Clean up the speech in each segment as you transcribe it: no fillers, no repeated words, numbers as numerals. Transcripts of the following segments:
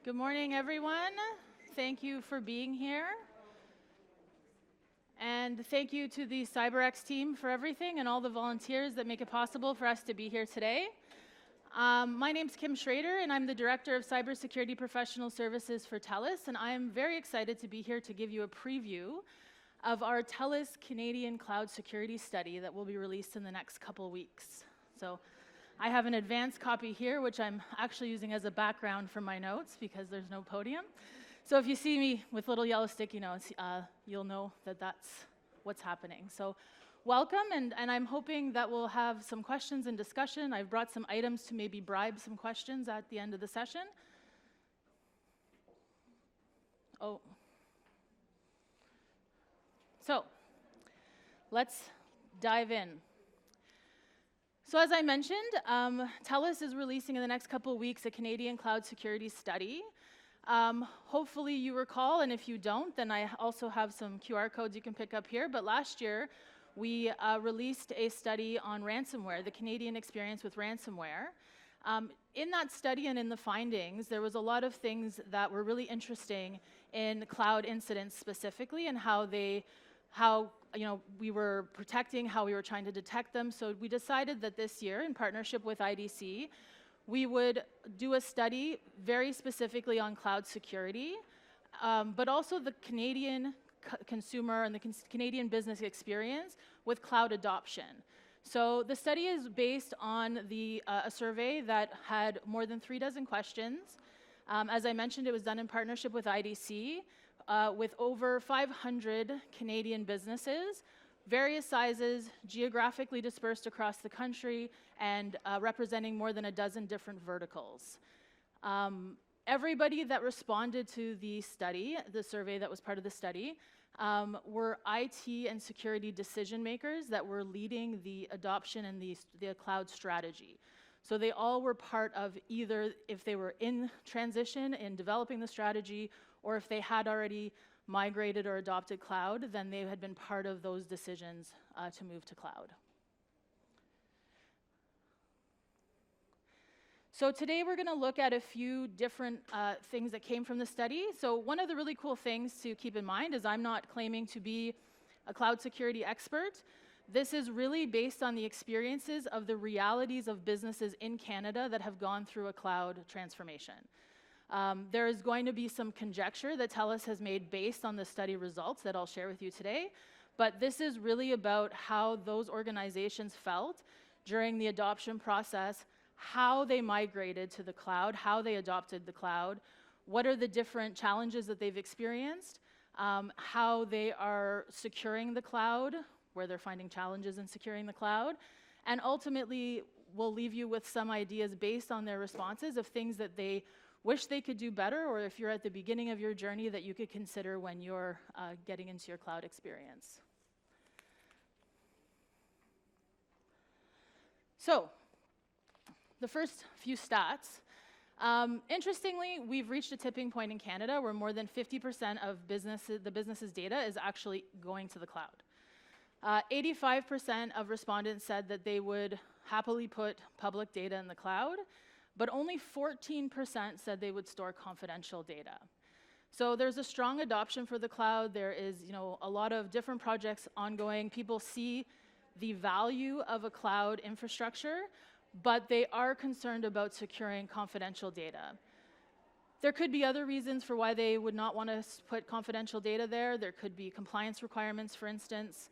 Good morning, everyone. Thank you for being here. And thank you to the CyberX team for everything and all the volunteers that make it possible for us to be here today. My name's Kim Schreder, and I'm the Director of Cybersecurity Professional Services for Telus, and I am very excited to be here to give you a preview of our Telus Canadian Cloud Security Study that will be released in the next couple weeks. So I have an advanced copy here, which I'm actually using as a background for my notes because there's no podium. So if you see me with little yellow sticky notes, you'll know that that's what's happening. So welcome, and I'm hoping that we'll have some questions and discussion. I've brought some items to maybe bribe some questions at the end of the session. So let's dive in. So as I mentioned, Telus is releasing in the next couple of weeks a Canadian Cloud Security Study. Hopefully you recall, and if you don't, then I also have some QR codes you can pick up here. But last year, we released a study on ransomware, the Canadian experience with ransomware. In that study and in the findings, there was a lot of things that were really interesting in cloud incidents specifically, and how we were protecting, how we were trying to detect them. So we decided that this year, in partnership with IDC, we would do a study very specifically on cloud security, but also the Canadian consumer and the Canadian business experience with cloud adoption. So the study is based on a survey that had more than 36 questions. As I mentioned, it was done in partnership with IDC, with over 500 Canadian businesses, various sizes, geographically dispersed across the country, and representing more than a dozen different verticals. Everybody that responded to the study, the survey that was part of the study, were IT and security decision makers that were leading the adoption and the cloud strategy. So they all were part of either, if they were in transition in developing the strategy, or if they had already migrated or adopted cloud, then they had been part of those decisions to move to cloud. So today we're going to look at a few different things that came from the study. So one of the really cool things to keep in mind is I'm not claiming to be a cloud security expert. This is really based on the experiences of the realities of businesses in Canada that have gone through a cloud transformation. There is going to be some conjecture that Telus has made based on the study results that I'll share with you today, but this is really about how those organizations felt during the adoption process, how they migrated to the cloud, how they adopted the cloud, what are the different challenges that they've experienced, how they are securing the cloud, where they're finding challenges in securing the cloud, and ultimately we'll leave you with some ideas based on their responses of things that they wish they could do better, or if you're at the beginning of your journey, that you could consider when you're getting into your cloud experience. So, the first few stats. Interestingly, we've reached a tipping point in Canada where more than 50% of the business's data is actually going to the cloud. 85% of respondents said that they would happily put public data in the cloud, but only 14% said they would store confidential data. So there's a strong adoption for the cloud. There is, a lot of different projects ongoing. People see the value of a cloud infrastructure, but they are concerned about securing confidential data. There could be other reasons for why they would not want to put confidential data there. There could be compliance requirements, for instance.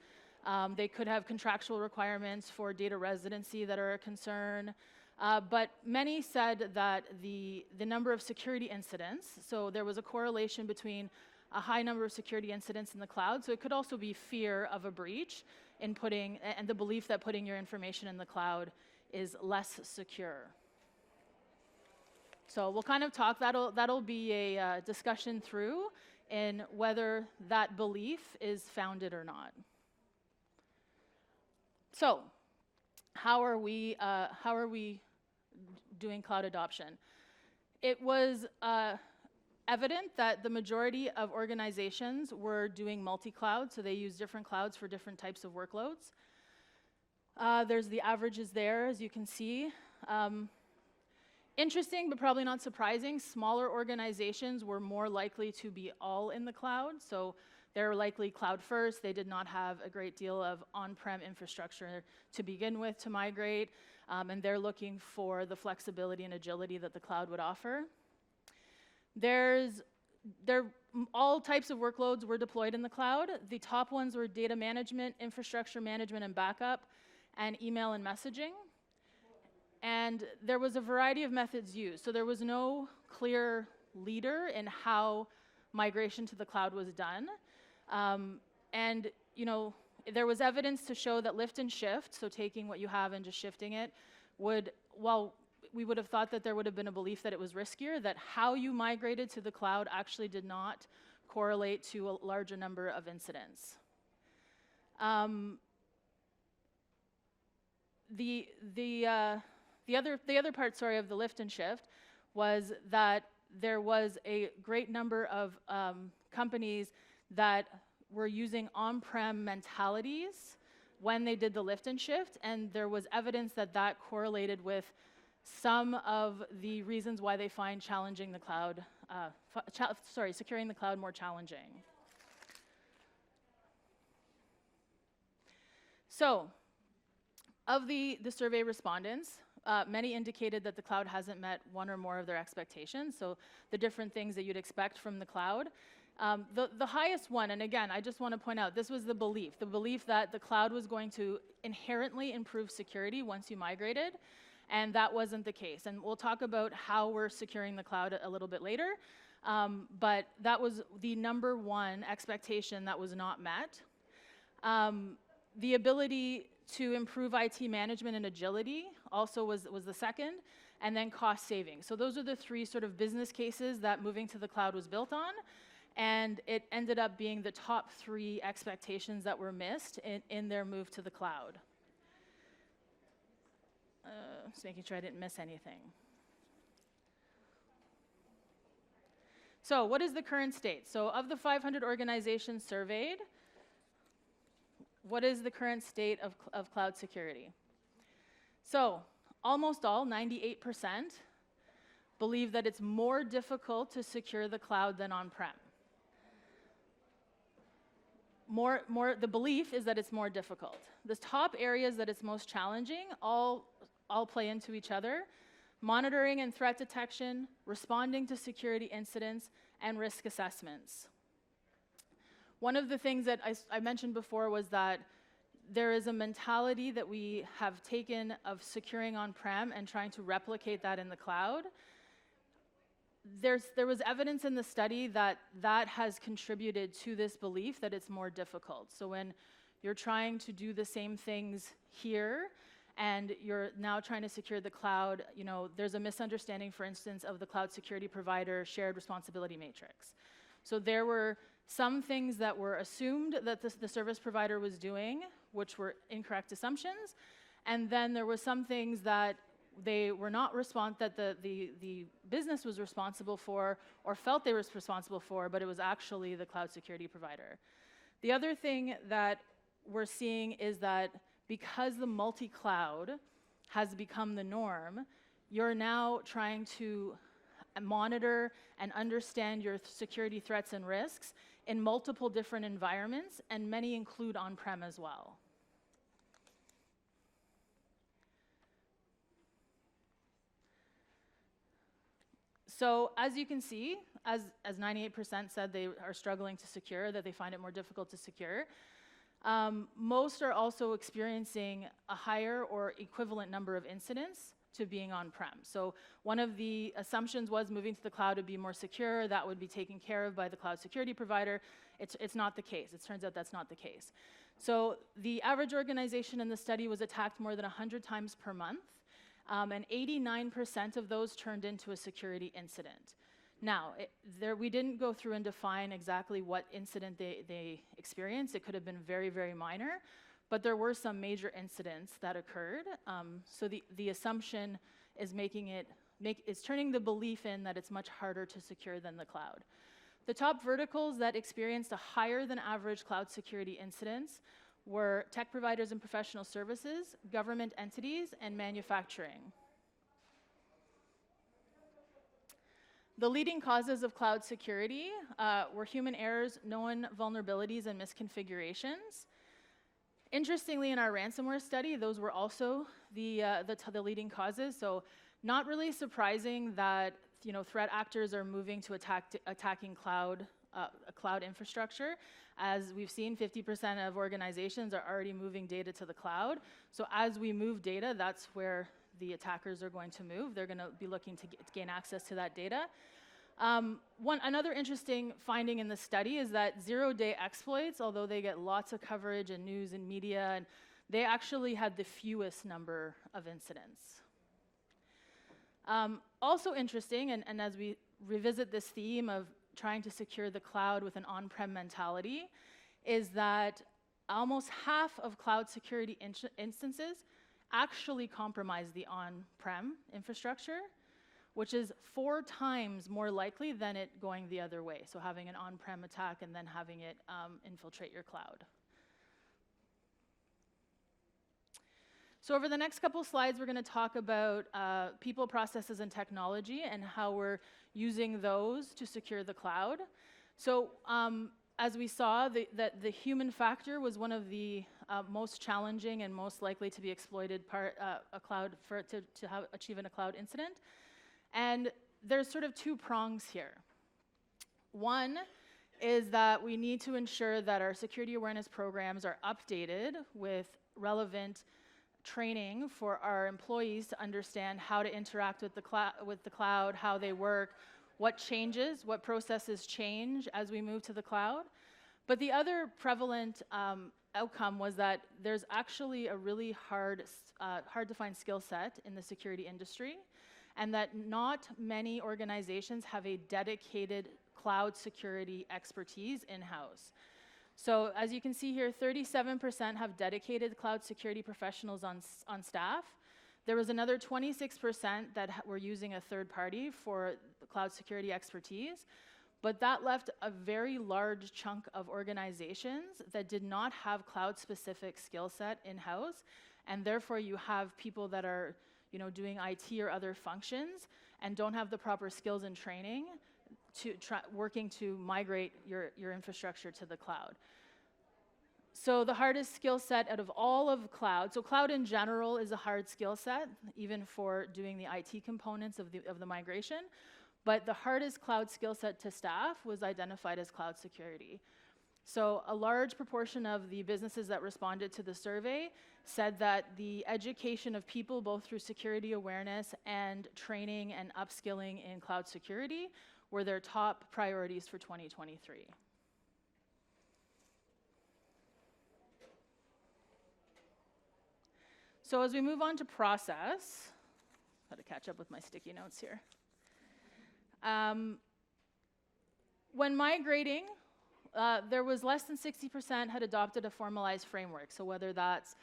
They could have contractual requirements for data residency that are a concern. But many said that the number of security incidents, so there was a correlation between a high number of security incidents in the cloud, so it could also be fear of a breach and the belief that putting your information in the cloud is less secure. So we'll kind of talk, that'll be a discussion through in whether that belief is founded or not. So, how are we doing cloud adoption? It was evident that the majority of organizations were doing multi-cloud, so they use different clouds for different types of workloads. There's the averages there, as you can see. Interesting, but probably not surprising, smaller organizations were more likely to be all in the cloud. So they're likely cloud first. They did not have a great deal of on-prem infrastructure to begin with to migrate, and they're looking for the flexibility and agility that the cloud would offer. All types of workloads were deployed in the cloud. The top ones were data management, infrastructure management and backup, and email and messaging. And there was a variety of methods used. So there was no clear leader in how migration to the cloud was done. And there was evidence to show that lift and shift, so taking what you have and just shifting it, while we would have thought that there would have been a belief that it was riskier, that how you migrated to the cloud actually did not correlate to a larger number of incidents. The other part, of the lift and shift was that there was a great number of companies that were using on-prem mentalities when they did the lift and shift, and there was evidence that that correlated with some of the reasons why they find challenging the cloud, securing the cloud more challenging. So, of the survey respondents, many indicated that the cloud hasn't met one or more of their expectations, so the different things that you'd expect from the cloud. The highest one, and again, I just want to point out, this was the belief that the cloud was going to inherently improve security once you migrated, and that wasn't the case. And we'll talk about how we're securing the cloud a little bit later, but that was the number one expectation that was not met. The ability to improve IT management and agility also was the second, and then cost saving. So those are the three sort of business cases that moving to the cloud was built on, and it ended up being the top three expectations that were missed in their move to the cloud. Just making sure I didn't miss anything. So what is the current state? So of the 500 organizations surveyed, what is the current state of cloud security? So almost all, 98%, believe that it's more difficult to secure the cloud than on-prem. The belief is that it's more difficult. The top areas that it's most challenging all play into each other: monitoring and threat detection, responding to security incidents, and risk assessments. One of the things that I mentioned before was that there is a mentality that we have taken of securing on-prem and trying to replicate that in the cloud. There was evidence in the study that has contributed to this belief that it's more difficult. So when you're trying to do the same things here and you're now trying to secure the cloud, there's a misunderstanding, for instance, of the cloud security provider shared responsibility matrix. So there were some things that were assumed that the service provider was doing, which were incorrect assumptions, and then there were some things that they were not that the business was responsible for or felt they were responsible for, but it was actually the cloud security provider. The other thing that we're seeing is that because the multi-cloud has become the norm, you're now trying to monitor and understand your security threats and risks in multiple different environments, and many include on-prem as well. So as you can see, as 98% said they are struggling to secure, that they find it more difficult to secure, most are also experiencing a higher or equivalent number of incidents to being on-prem. So one of the assumptions was moving to the cloud would be more secure, that would be taken care of by the cloud security provider. It's not the case. It turns out that's not the case. So the average organization in the study was attacked more than 100 times per month, and 89% of those turned into a security incident. Now, we didn't go through and define exactly what incident they experienced. It could have been very, very minor, but there were some major incidents that occurred. So the assumption is turning the belief in that it's much harder to secure than the cloud. The top verticals that experienced a higher than average cloud security incidents were tech providers and professional services, government entities, and manufacturing. The leading causes of cloud security were human errors, known vulnerabilities, and misconfigurations. Interestingly, in our ransomware study, those were also the leading causes. So, not really surprising that threat actors are moving to attacking cloud infrastructure. As we've seen, 50% of organizations are already moving data to the cloud. So, as we move data, that's where the attackers are going to move. They're going to be looking to gain access to that data. Another interesting finding in the study is that zero-day exploits, although they get lots of coverage in news and media, and they actually had the fewest number of incidents. Also interesting, and as we revisit this theme of trying to secure the cloud with an on-prem mentality, is that almost half of cloud security instances actually compromise the on-prem infrastructure, which is 4 times more likely than it going the other way. So having an on-prem attack and then having it infiltrate your cloud. So over the next couple slides, we're going to talk about people, processes, and technology and how we're using those to secure the cloud. So as we saw, the human factor was one of the most challenging and most likely to be exploited to achieve a cloud incident. And there's sort of 2 prongs here. One is that we need to ensure that our security awareness programs are updated with relevant training for our employees to understand how to interact with the cloud, how they work, what changes, what processes change as we move to the cloud. But the other prevalent outcome was that there's actually a really hard to find skill set in the security industry, and that not many organizations have a dedicated cloud security expertise in-house. So as you can see here, 37% have dedicated cloud security professionals on staff. There was another 26% that were using a third party for the cloud security expertise, but that left a very large chunk of organizations that did not have cloud-specific skill set in-house, and therefore you have people that are doing IT or other functions and don't have the proper skills and training working to migrate your infrastructure to the cloud. So the hardest skill set out of all of cloud, so cloud in general is a hard skill set, even for doing the IT components of the migration, but the hardest cloud skill set to staff was identified as cloud security. So a large proportion of the businesses that responded to the survey said that the education of people, both through security awareness and training and upskilling in cloud security, were their top priorities for 2023. So as we move on to process, got to catch up with my sticky notes here. When migrating, there was less than 60% had adopted a formalized framework. So whether that's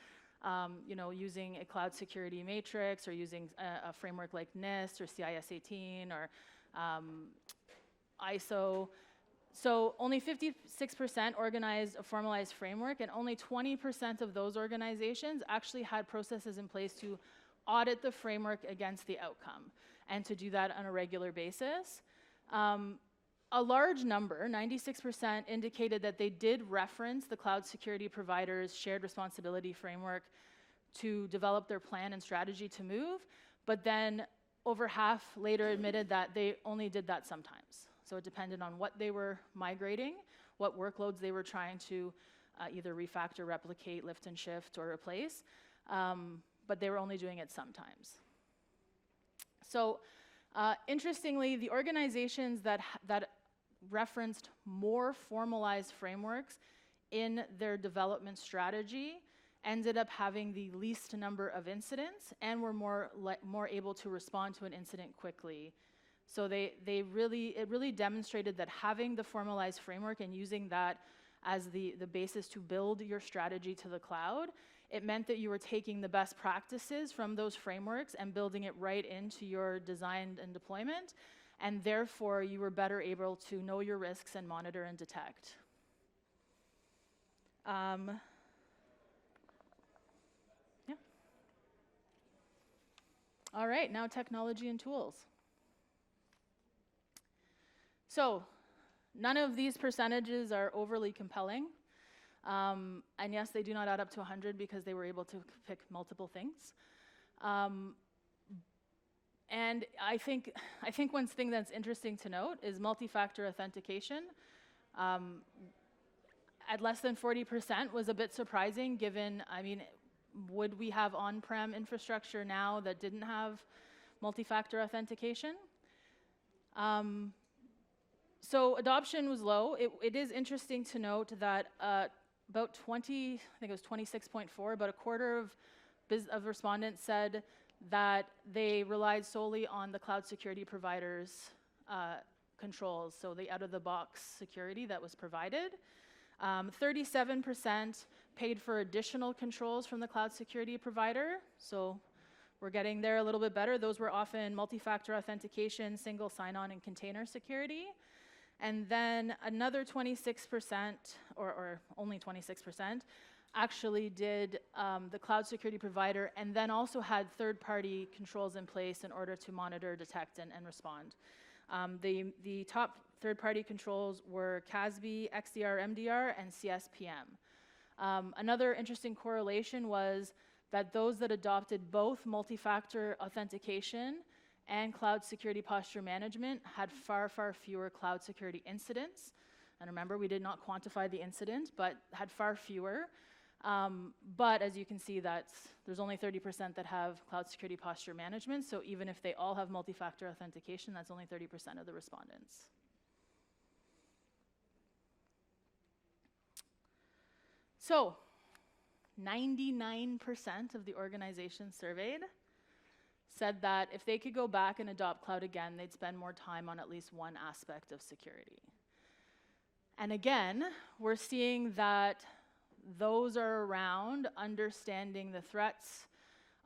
using a cloud security matrix or using a framework like NIST or CIS-18 or ISO. So only 56% organized a formalized framework, and only 20% of those organizations actually had processes in place to audit the framework against the outcome, and to do that on a regular basis. A large number, 96%, indicated that they did reference the cloud security provider's shared responsibility framework to develop their plan and strategy to move, but then over half later admitted that they only did that sometimes. So it depended on what they were migrating, what workloads they were trying to either refactor, replicate, lift and shift, or replace, but they were only doing it sometimes. So interestingly, the organizations that referenced more formalized frameworks in their development strategy ended up having the least number of incidents and were more able to respond to an incident quickly. So it really demonstrated that having the formalized framework and using that as the basis to build your strategy to the cloud, it meant that you were taking the best practices from those frameworks and building it right into your design and deployment, and therefore you were better able to know your risks and monitor and detect. Yeah. All right, now technology and tools. So none of these percentages are overly compelling. And yes, they do not add up to 100 because they were able to pick multiple things. And I think one thing that's interesting to note is multi-factor authentication. At less than 40% was a bit surprising given, I mean, would we have on-prem infrastructure now that didn't have multi-factor authentication? So adoption was low. It is interesting to note that about 20, I think it was 26.4, about a quarter of respondents said that they relied solely on the cloud security provider's controls, so the out-of-the-box security that was provided. 37% paid for additional controls from the cloud security provider, so we're getting there a little bit better. Those were often multi-factor authentication, single sign-on, and container security. And then another 26%, or only 26%, actually did the cloud security provider and then also had third-party controls in place in order to monitor, detect, and respond. The top third-party controls were CASB, XDR, MDR, and CSPM. Another interesting correlation was that those that adopted both multi-factor authentication and cloud security posture management had far, far fewer cloud security incidents. And remember, we did not quantify the incident, but had far fewer. But as you can see, there's only 30% that have cloud security posture management, so even if they all have multi-factor authentication, that's only 30% of the respondents. So, 99% of the organizations surveyed said that if they could go back and adopt cloud again, they'd spend more time on at least one aspect of security. And again, we're seeing that those are around understanding the threats,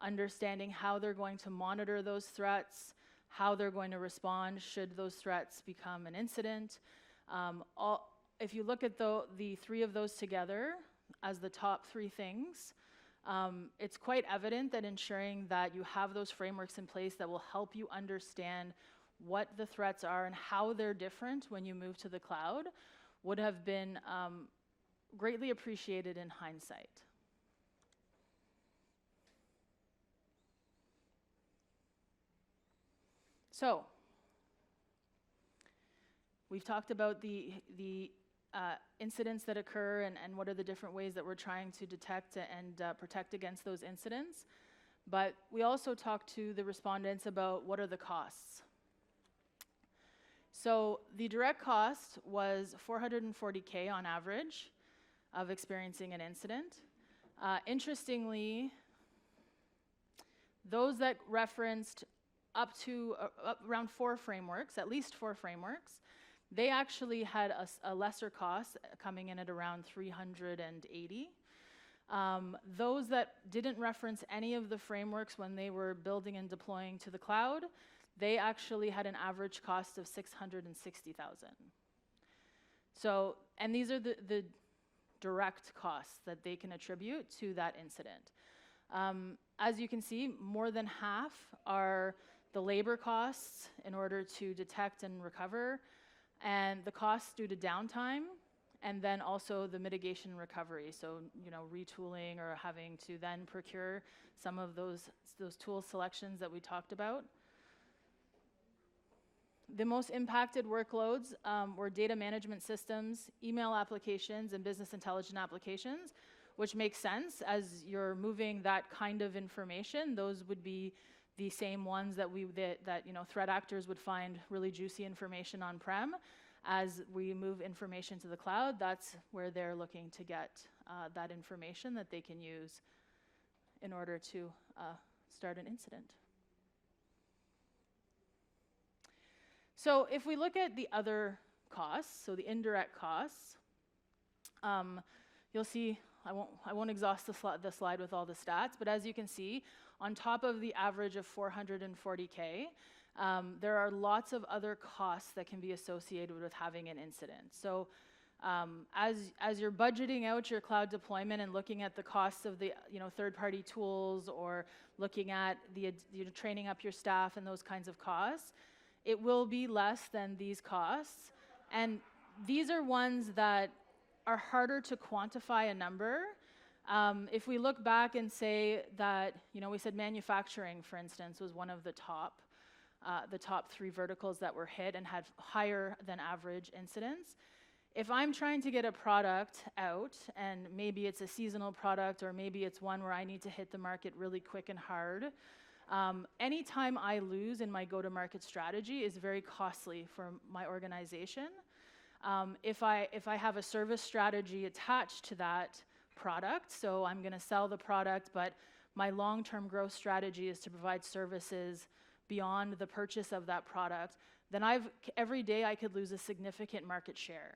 understanding how they're going to monitor those threats, how they're going to respond should those threats become an incident. If you look at the three of those together as the top three things, it's quite evident that ensuring that you have those frameworks in place that will help you understand what the threats are and how they're different when you move to the cloud would have been greatly appreciated in hindsight. So, we've talked about the incidents that occur and what are the different ways that we're trying to detect and protect against those incidents. But we also talked to the respondents about what are the costs. So the direct cost was $440K on average of experiencing an incident. Interestingly, those that referenced up to around 4 frameworks, at least 4 frameworks, they actually had a lesser cost coming in at around 380. Those that didn't reference any of the frameworks when they were building and deploying to the cloud, they actually had an average cost of 660,000. So, and these are the direct costs that they can attribute to that incident. As you can see, more than half are the labor costs in order to detect and recover, and the costs due to downtime, and then also the mitigation and recovery. So, you know, retooling or having to then procure some of those tool selections that we talked about. The most impacted workloads were data management systems, email applications, and business intelligence applications, which makes sense as you're moving that kind of information. Those would be the same ones that you know, threat actors would find really juicy information on-prem. As we move information to the cloud, that's where they're looking to get that information that they can use in order to start an incident. So if we look at the other costs, so the indirect costs, you'll see, I won't exhaust the slide with all the stats, but as you can see, on top of the average of 440K, there are lots of other costs that can be associated with having an incident. So as you're budgeting out your cloud deployment and looking at the costs of the third-party tools or looking at the training up your staff and those kinds of costs, it will be less than these costs. And these are ones that are harder to quantify a number. If we look back and say that, we said manufacturing, for instance, was one of the top 3 verticals that were hit and had higher than average incidents. If I'm trying to get a product out, and maybe it's a seasonal product, or maybe it's one where I need to hit the market really quick and hard, anytime I lose in my go-to-market strategy is very costly for my organization. If I have a service strategy attached to that product, so I'm going to sell the product, but my long-term growth strategy is to provide services beyond the purchase of that product, then every day I could lose a significant market share,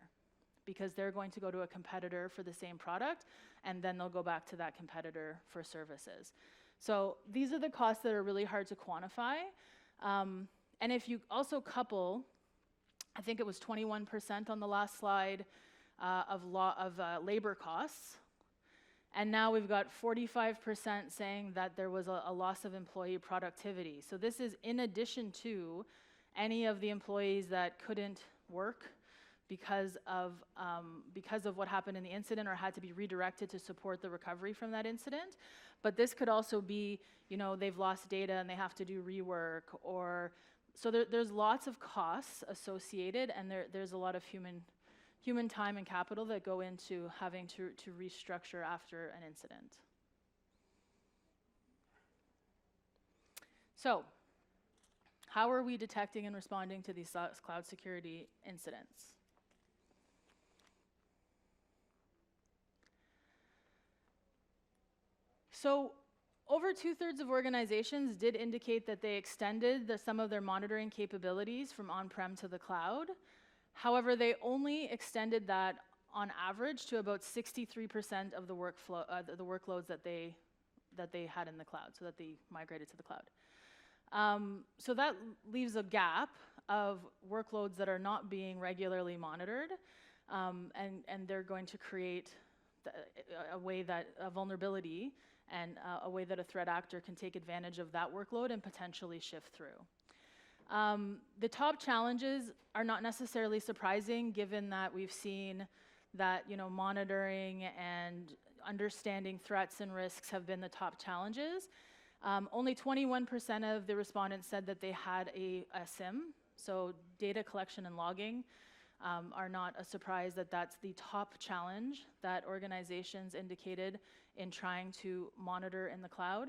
because they're going to go to a competitor for the same product, and then they'll go back to that competitor for services. So these are the costs that are really hard to quantify. And if you also couple, I think it was 21% on the last slide of labor costs, and now we've got 45% saying that there was a loss of employee productivity. So this is in addition to any of the employees that couldn't work because of what happened in the incident or had to be redirected to support the recovery from that incident. But this could also be, they've lost data and they have to do rework, so there's lots of costs associated, and there's a lot of human time and capital that go into having to restructure after an incident. So, how are we detecting and responding to these cloud security incidents? So, over 2/3 of organizations did indicate that they extended some of their monitoring capabilities from on-prem to the cloud. However, they only extended that on average to about 63% of the workloads that they had in the cloud, so that they migrated to the cloud. So that leaves a gap of workloads that are not being regularly monitored, and they're going to create a vulnerability and a way that a threat actor can take advantage of that workload and potentially shift through. The top challenges are not necessarily surprising, given that we've seen that monitoring and understanding threats and risks have been the top challenges. Only 21% of the respondents said that they had a SIM, so data collection and logging are not a surprise that that's the top challenge that organizations indicated in trying to monitor in the cloud.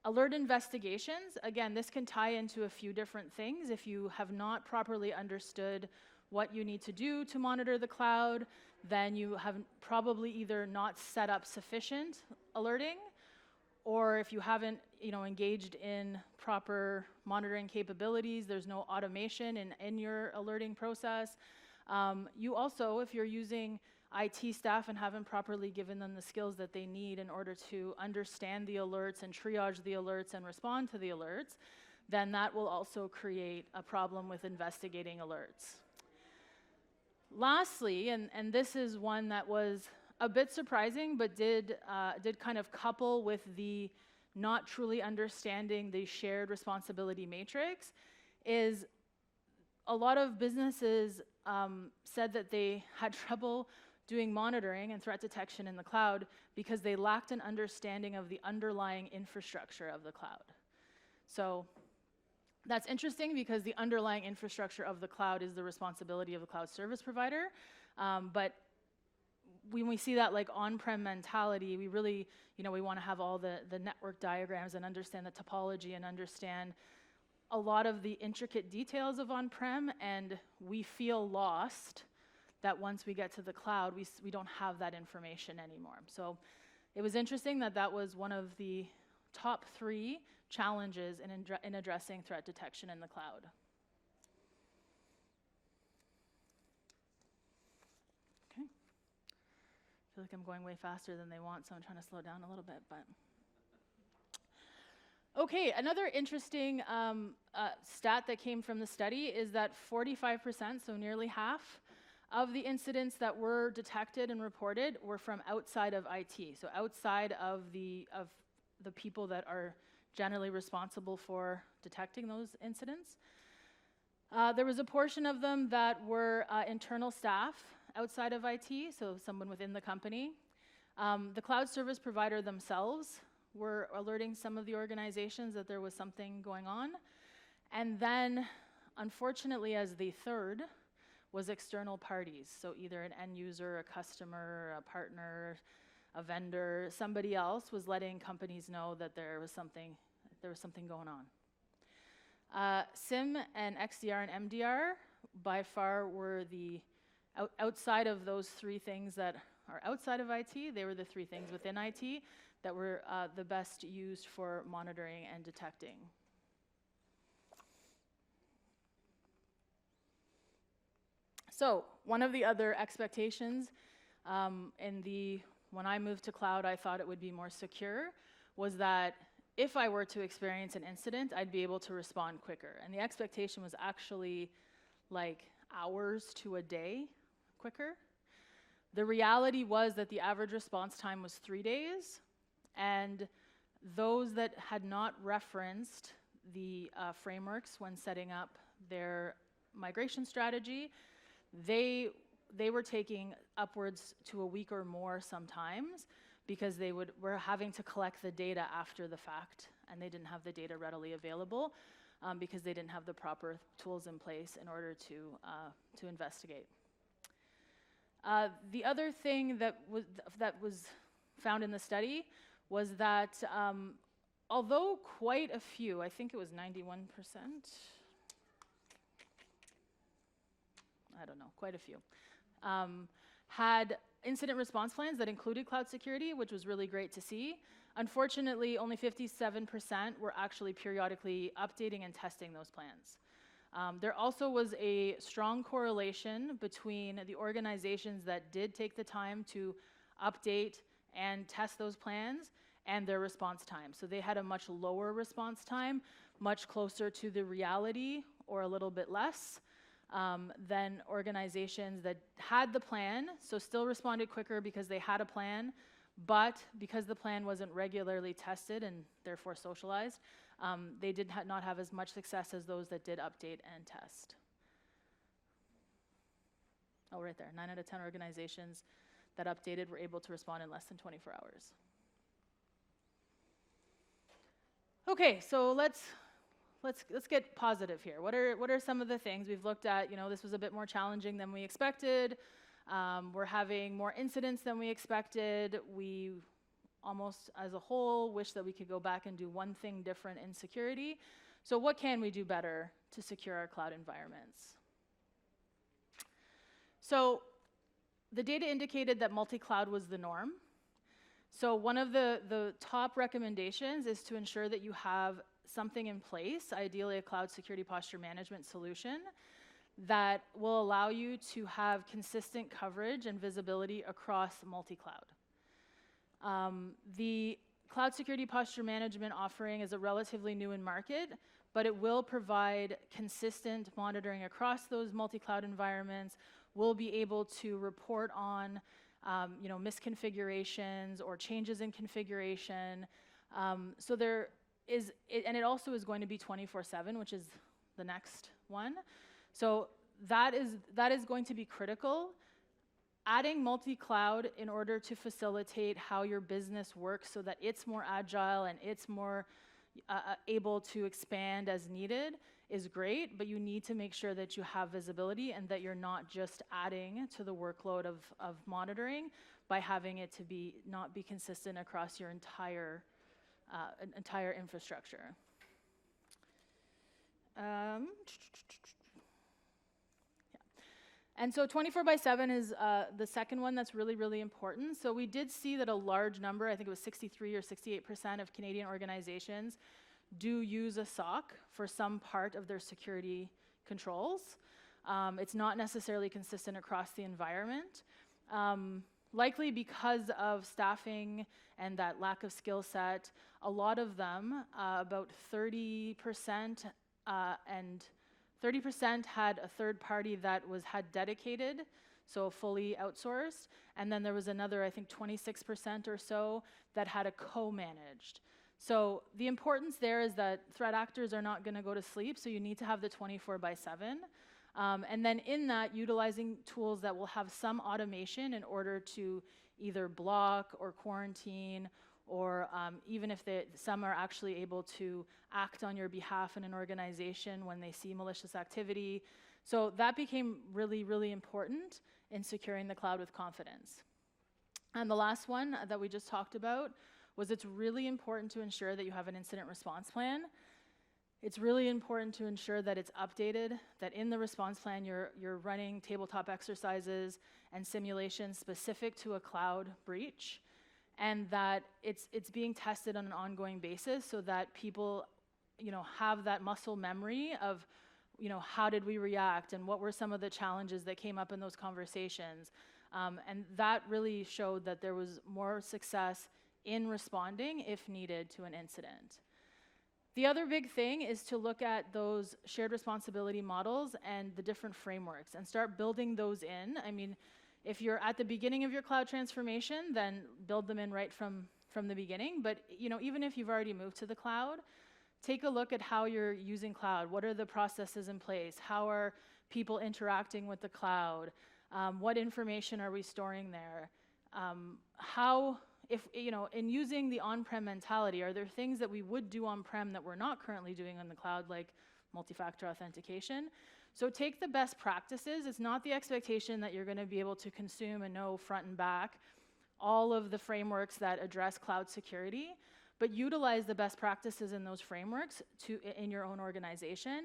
Alert investigations, again, this can tie into a few different things. If you have not properly understood what you need to do to monitor the cloud, then you have probably either not set up sufficient alerting, or if you haven't engaged in proper monitoring capabilities, there's no automation in your alerting process. You also, if you're using IT staff and haven't properly given them the skills that they need in order to understand the alerts and triage the alerts and respond to the alerts, then that will also create a problem with investigating alerts. Lastly, and this is one that was a bit surprising, but did kind of couple with the not truly understanding the shared responsibility matrix, is a lot of businesses said that they had trouble doing monitoring and threat detection in the cloud because they lacked an understanding of the underlying infrastructure of the cloud. So that's interesting, because the underlying infrastructure of the cloud is the responsibility of the cloud service provider. But when we see that on-prem mentality, we really, we want to have all the network diagrams and understand the topology and understand a lot of the intricate details of on-prem, and we feel lost that once we get to the cloud, we don't have that information anymore. So it was interesting that was one of the top 3 challenges in addressing threat detection in the cloud. Okay. I feel like I'm going way faster than they want, so I'm trying to slow down a little bit, but. Okay, another interesting stat that came from the study is that 45%, so nearly half, of the incidents that were detected and reported were from outside of IT, so outside of the people that are generally responsible for detecting those incidents. There was a portion of them that were internal staff outside of IT, so someone within the company. The cloud service provider themselves were alerting some of the organizations that there was something going on. And then, unfortunately, as the third, was external parties. So either an end user, a customer, a partner, a vendor, somebody else was letting companies know that there was something going on. SIM and XDR and MDR by far were the outside of those three things that are outside of IT, they were the three things within IT that were the best used for monitoring and detecting. So one of the other expectations when I moved to cloud, I thought it would be more secure, was that if I were to experience an incident, I'd be able to respond quicker. And the expectation was actually like hours to a day quicker. The reality was that the average response time was 3 days, and those that had not referenced the frameworks when setting up their migration strategy, they were taking upwards to a week or more sometimes, because they were having to collect the data after the fact, and they didn't have the data readily available because they didn't have the proper tools in place in order to investigate. The other thing that was found in the study was that although quite a few, I think it was 91%, I don't know, quite a few, had incident response plans that included cloud security, which was really great to see. Unfortunately, only 57% were actually periodically updating and testing those plans. There also was a strong correlation between the organizations that did take the time to update and test those plans and their response time. So they had a much lower response time, much closer to the reality or a little bit less than organizations that had the plan, so still responded quicker because they had a plan, but because the plan wasn't regularly tested and therefore socialized, they did not have as much success as those that did update and test. Oh, right there, 9 out of 10 organizations that updated were able to respond in less than 24 hours. Okay, so let's get positive here. What are some of the things we've looked at? You know, this was a bit more challenging than we expected. We're having more incidents than we expected. We almost, as a whole, wish that we could go back and do one thing different in security. So what can we do better to secure our cloud environments? So the data indicated that multi-cloud was the norm. So one of the top recommendations is to ensure that you have something in place, ideally a cloud security posture management solution, that will allow you to have consistent coverage and visibility across multi-cloud. The cloud security posture management offering is a relatively new in market, but it will provide consistent monitoring across those multi-cloud environments. We'll be able to report on misconfigurations or changes in configuration. So there is, and it also is going to be 24/7, which is the next one. So that is going to be critical. Adding multi-cloud in order to facilitate how your business works so that it's more agile and it's more able to expand as needed is great, but you need to make sure that you have visibility and that you're not just adding to the workload of monitoring by having it to not be consistent across your entire infrastructure. And so 24/7 is the second one that's really, really important. So we did see that a large number, I think it was 63 or 68% of Canadian organizations do use a SOC for some part of their security controls. It's not necessarily consistent across the environment. Likely because of staffing and that lack of skill set, a lot of them, about 30%, and 30% had a third party that had dedicated, so fully outsourced, and then there was another, I think 26% or so, that had a co-managed. So the importance there is that threat actors are not going to go to sleep, so you need to have the 24/7. And then in that, utilizing tools that will have some automation in order to either block or quarantine, or even if some are actually able to act on your behalf in an organization when they see malicious activity. So that became really, really important in securing the cloud with confidence. And the last one that we just talked about was it's really important to ensure that you have an incident response plan. It's really important to ensure that it's updated, that in the response plan you're running tabletop exercises and simulations specific to a cloud breach, and that it's being tested on an ongoing basis so that people, have that muscle memory of, how did we react and what were some of the challenges that came up in those conversations. And that really showed that there was more success in responding if needed to an incident. The other big thing is to look at those shared responsibility models and the different frameworks and start building those in. I mean, if you're at the beginning of your cloud transformation, then build them in right from the beginning. But even if you've already moved to the cloud, take a look at how you're using cloud. What are the processes in place? How are people interacting with the cloud? What information are we storing there? If in using the on-prem mentality, are there things that we would do on-prem that we're not currently doing on the cloud, like multi-factor authentication? So take the best practices. It's not the expectation that you're going to be able to consume and know front and back all of the frameworks that address cloud security, but utilize the best practices in those frameworks in your own organization,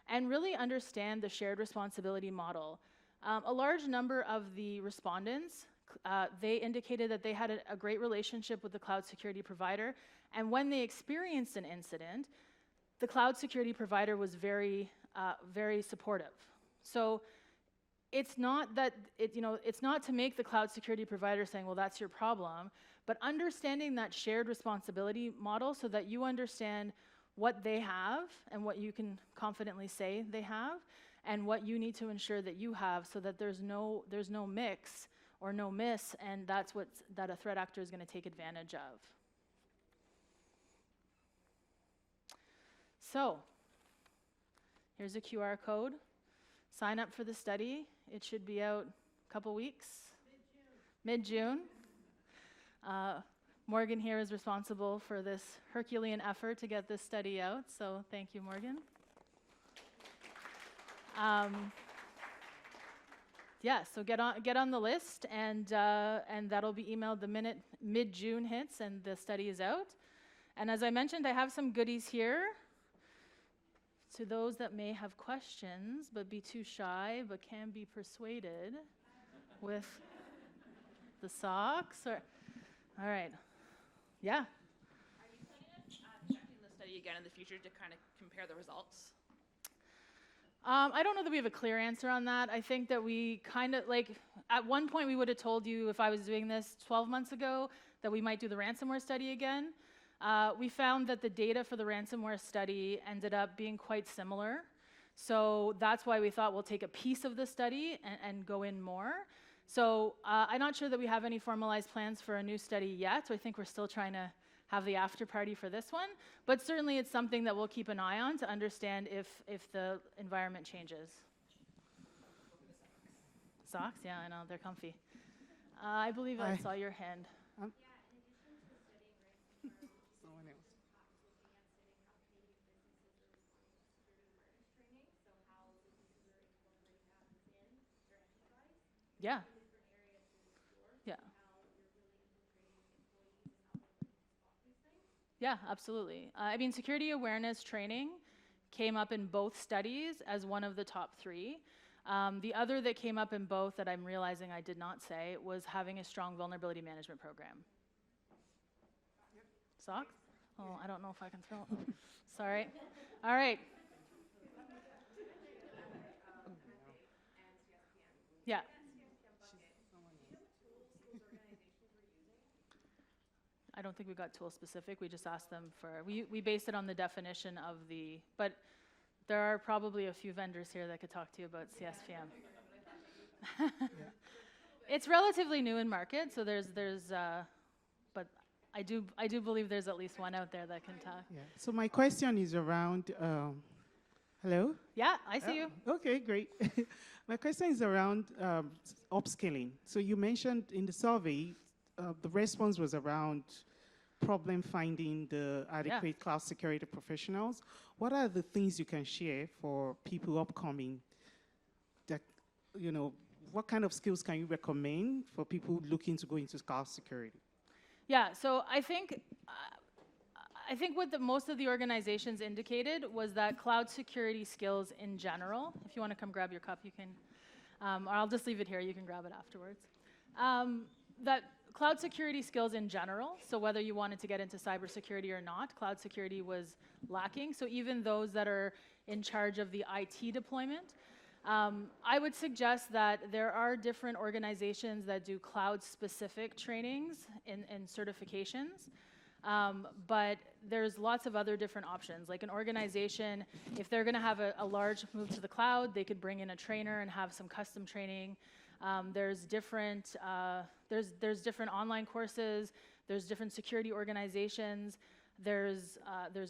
and really understand the shared responsibility model. A large number of the respondents, they indicated that they had a great relationship with the cloud security provider, and when they experienced an incident, the cloud security provider was very, very supportive. So it's not that it's not to make the cloud security provider saying, well, that's your problem, but understanding that shared responsibility model so that you understand what they have and what you can confidently say they have, and what you need to ensure that you have, so that there's no mix or no miss, and that's that a threat actor is going to take advantage of. So here's a QR code. Sign up for the study. It should be out a couple weeks. Mid-June. Morgan here is responsible for this Herculean effort to get this study out, so thank you, Morgan. Yeah, so get on the list, and that'll be emailed the minute mid-June hits and the study is out. And as I mentioned, I have some goodies here. To those that may have questions but be too shy but can be persuaded with the socks. All right. Yeah. Are you planning on checking the study again in the future to kind of compare the results? I don't know that we have a clear answer on that. I think that we kind of, at one point we would have told you, if I was doing this 12 months ago, that we might do the ransomware study again. We found that the data for the ransomware study ended up being quite similar. So that's why we thought we'll take a piece of the study and go in more. So I'm not sure that we have any formalized plans for a new study yet. So I think we're still trying to have the after party for this one. But certainly it's something that we'll keep an eye on to understand if the environment changes. Socks? Yeah, I know, they're comfy. I believe I saw your hand. Yeah. Yeah. Yeah, absolutely. I mean, security awareness training came up in both studies as one of the top 3. The other that came up in both that I'm realizing I did not say was having a strong vulnerability management program. Yep. Socks? Oh, I don't know if I can throw it. Sorry. All right. Yeah. I don't think we got tool specific. We just asked them for, we based it on the definition of but there are probably a few vendors here that could talk to you about CSPM. Yeah. It's relatively new in market, so but I do believe there's at least one out there that can talk. Yeah. So my question is around, hello? Yeah, I see you. Okay, great. My question is around upskilling. So you mentioned in the survey, the response was around problem finding the adequate cloud security professionals. What are the things you can share for people upcoming that, what kind of skills can you recommend for people looking to go into cloud security? Yeah, so I think what most of the organizations indicated was that cloud security skills in general, if you want to come grab your cup, you can, or I'll just leave it here, you can grab it afterwards. That cloud security skills in general, so whether you wanted to get into cybersecurity or not, cloud security was lacking. So even those that are in charge of the IT deployment, I would suggest that there are different organizations that do cloud-specific trainings and certifications, but there's lots of other different options. Like an organization, if they're going to have a large move to the cloud, they could bring in a trainer and have some custom training. There's different online courses. There's different security organizations. There's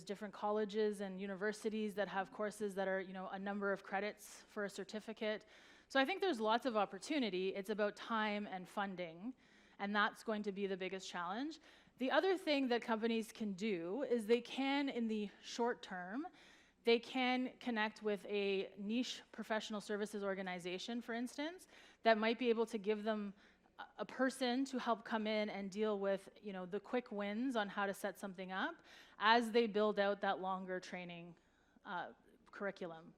different colleges and universities that have courses that are, a number of credits for a certificate. So I think there's lots of opportunity. It's about time and funding, and that's going to be the biggest challenge. The other thing that companies can do is they can, in the short term, they can connect with a niche professional services organization, for instance, that might be able to give them a person to help come in and deal with, the quick wins on how to set something up as they build out that longer training curriculum.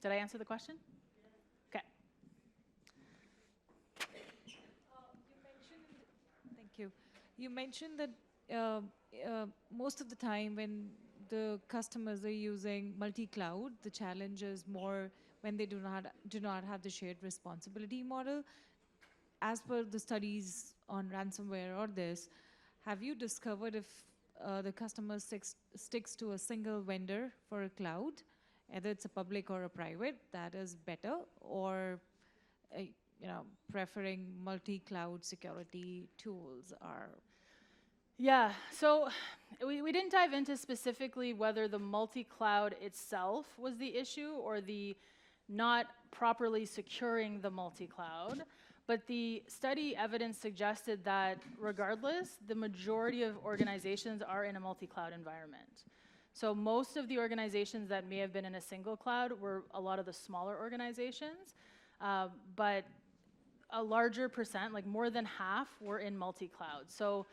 Did I answer the question? Okay. Thank you. You mentioned that most of the time when the customers are using multi-cloud, the challenge is more when they do not have the shared responsibility model. As per the studies on ransomware or this, have you discovered if the customer sticks to a single vendor for a cloud, either it's a public or a private, that is better, or preferring multi-cloud security tools are? Yeah, so we didn't dive into specifically whether the multi-cloud itself was the issue or the not properly securing the multi-cloud, but the study evidence suggested that regardless, the majority of organizations are in a multi-cloud environment. So most of the organizations that may have been in a single cloud were a lot of the smaller organizations, but a larger percent, like more than half, were in multi-cloud. So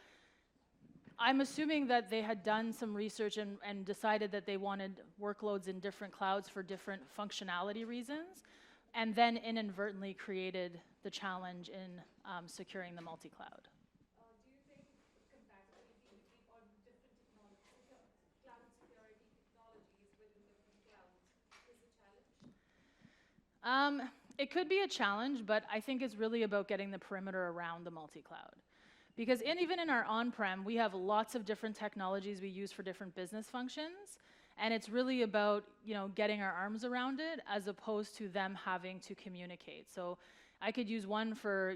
I'm assuming that they had done some research and decided that they wanted workloads in different clouds for different functionality reasons, and then inadvertently created the challenge in securing the multi-cloud. Do you think compatibility between all different cloud security technologies within different clouds is a challenge? It could be a challenge, but I think it's really about getting the perimeter around the multi-cloud. Because even in our on-prem, we have lots of different technologies we use for different business functions, and it's really about getting our arms around it as opposed to them having to communicate. So I could use one for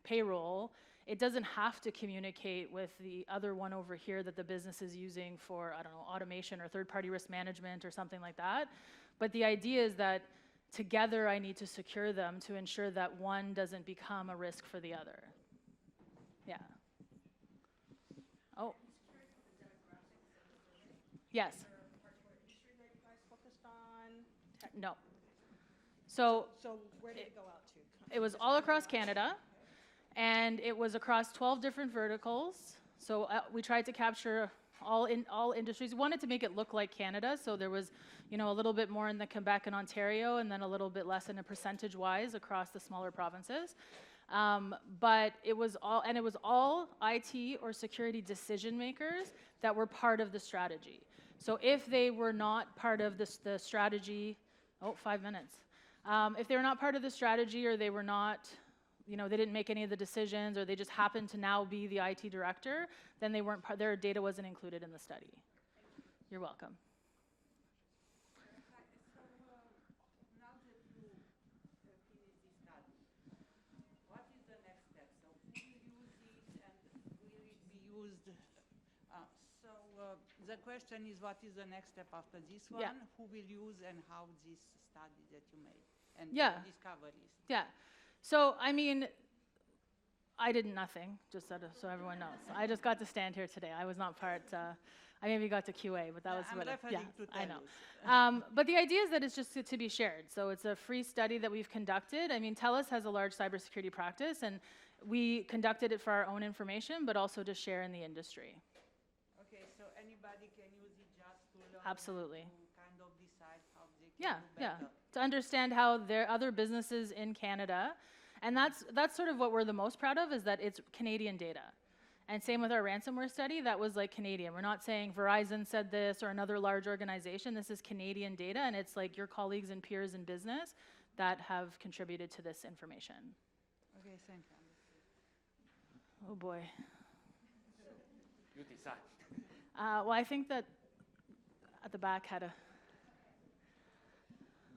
payroll. It doesn't have to communicate with the other one over here that the business is using for, I don't know, automation or third-party risk management or something like that. But the idea is that together I need to secure them to ensure that one doesn't become a risk for the other. Yeah. Oh. Yes. No. So where did it go out to? it was all across Canada, and it was across 12 different verticals. So we tried to capture all industries. We wanted to make it look like Canada, so there was, a little bit more in the Quebec and Ontario, and then a little bit less in a percentage-wise across the smaller provinces. But it was all IT or security decision makers that were part of the strategy. So if they were not part of the strategy, 5 minutes. If they were not part of the strategy, or they were not, they didn't make any of the decisions, or they just happened to now be the IT director, then they weren't their data wasn't included in the study. You're welcome. Now that you finish this study, what is the next step? So who will use it, and used. So the question is, what is the next step after this one? Yeah. Who will use and how this study that you made and Yeah. the discoveries? Yeah. So, I mean, I did nothing, just so everyone knows. I just got to stand here today. I was not part, I maybe got to QA, but that was I'm what referring to I know. Telus. But the idea is that it's just to be shared. So it's a free study that we've conducted. I mean, Telus has a large cybersecurity practice, and we conducted it for our own information, but also to share in the industry. Okay, so anybody can use it just to learn Absolutely. and to kind of decide how they can Yeah, do yeah. better. To understand how there are other businesses in Canada, and that's sort of what we're the most proud of, is that it's Canadian data. And same with our ransomware study, that was like Canadian. We're not saying Verizon said this or another large organization. This is Canadian data, and it's like your colleagues and peers in business that have contributed to this information. Okay, thank you. Oh boy. You decide. Well, I think that at the back had a,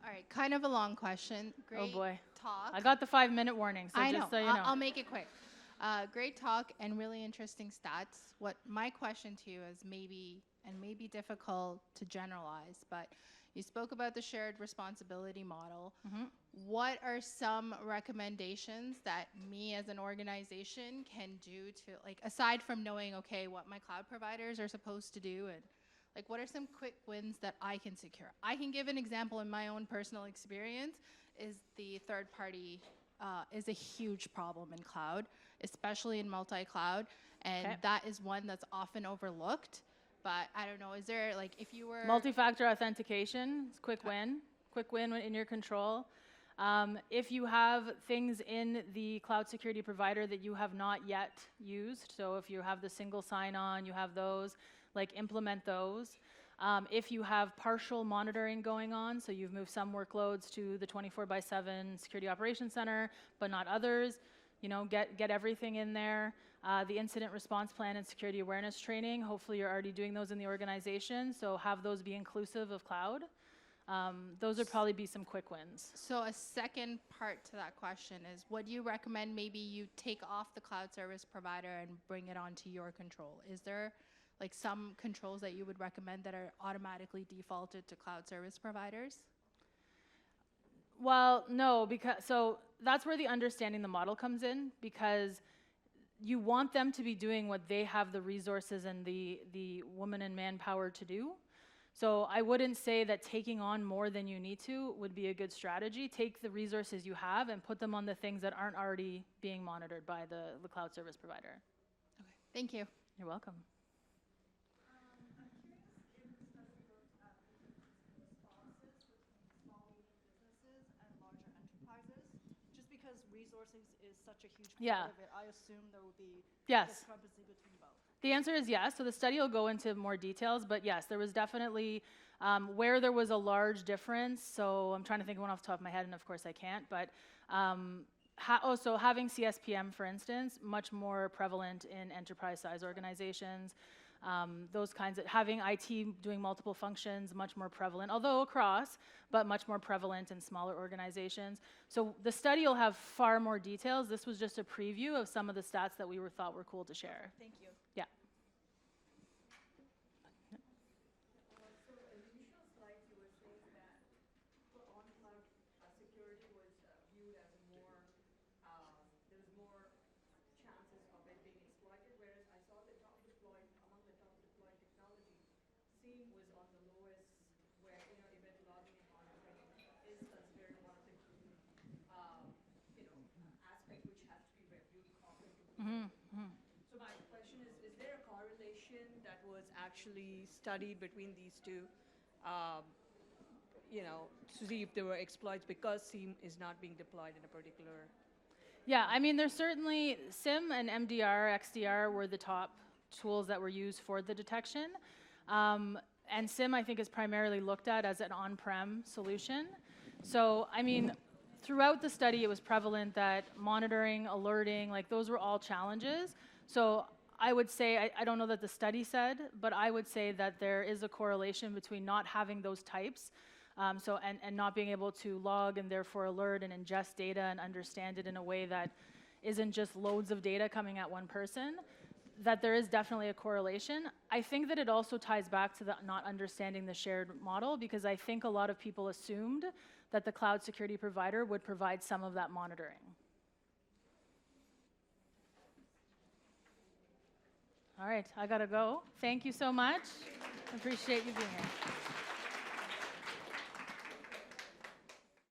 All right, kind of a long question. Great oh boy. talk. I got the 5-minute warning, so I know. just so you know. I'll make it quick. Great talk and really interesting stats. What my question to you is maybe difficult to generalize, but you spoke about the shared responsibility model. Mhm. What are some recommendations that me as an organization can do to, like, aside from knowing, okay, what my cloud providers are supposed to do, and like, what are some quick wins that I can secure? I can give an example in my own personal experience. Is the third party is a huge problem in cloud, especially in multi-cloud, and Okay. that is one that's often overlooked. But I don't know, is there, like, if you were Multi-factor authentication, it's quick win when in your control. If you have things in the cloud security provider that you have not yet used, so if you have the single sign-on, you have those, like implement those. If you have partial monitoring going on, so you've moved some workloads to the 24/7 Security Operations Center, but not others, you know, get everything in there. The incident response plan and security awareness training, hopefully you're already doing those in the organization, so have those be inclusive of cloud. Those would probably be some quick wins. So a second part to that question is, what do you recommend maybe you take off the cloud service provider and bring it onto your control? Is there like some controls that you would recommend that are automatically defaulted to cloud service providers? Well, no, because so that's where the understanding the model comes in, because you want them to be doing what they have the resources and the woman and manpower to do. So I wouldn't say that taking on more than you need to would be a good strategy. Take the resources you have and put them on the things that aren't already being monitored by the cloud service provider. Okay, thank you. You're welcome. I'm curious if the study looked at the responses between small, medium businesses and larger enterprises. Just because resourcing is such a huge Yeah. part of it, I assume there will be Yes. discrepancy between both. The answer is yes. So the study will go into more details, but yes, there was definitely where there was a large difference. So I'm trying to think of one off the top of my head, and of course I can't. But so having CSPM, for instance, much more prevalent in enterprise-size organizations. Those kinds of having IT doing multiple functions, much more prevalent, although across, but much more prevalent in smaller organizations. So the study will have far more details. This was just a preview of some of the stats that we thought were cool to share. Thank you. Yeah. So in the initial slides, you were saying that for on-cloud security was viewed as more, there was more chances of it being exploited, whereas I saw the top deployed, among the top deployed technology, SIEM was on the lowest, where, you know, event logging and monitoring is considered one of the key, aspect which has to be reviewed often to So my question is there a correlation that was actually studied between these two, to see if there were exploits because SIEM is not being deployed in a particular? Yeah, I mean, there's certainly SIM and MDR, XDR were the top tools that were used for the detection. And SIM, I think, is primarily looked at as an on-prem solution. So, I mean, throughout the study, it was prevalent that monitoring, alerting, like those were all challenges. So I would say, I don't know that the study said, but I would say that there is a correlation between not having those types, and not being able to log and therefore alert and ingest data and understand it in a way that isn't just loads of data coming at one person. that there is definitely a correlation. I think that it also ties back to the not understanding the shared model, because I think a lot of people assumed that the cloud security provider would provide some of that monitoring. All right, I gotta go. Thank you so much. Appreciate you being here.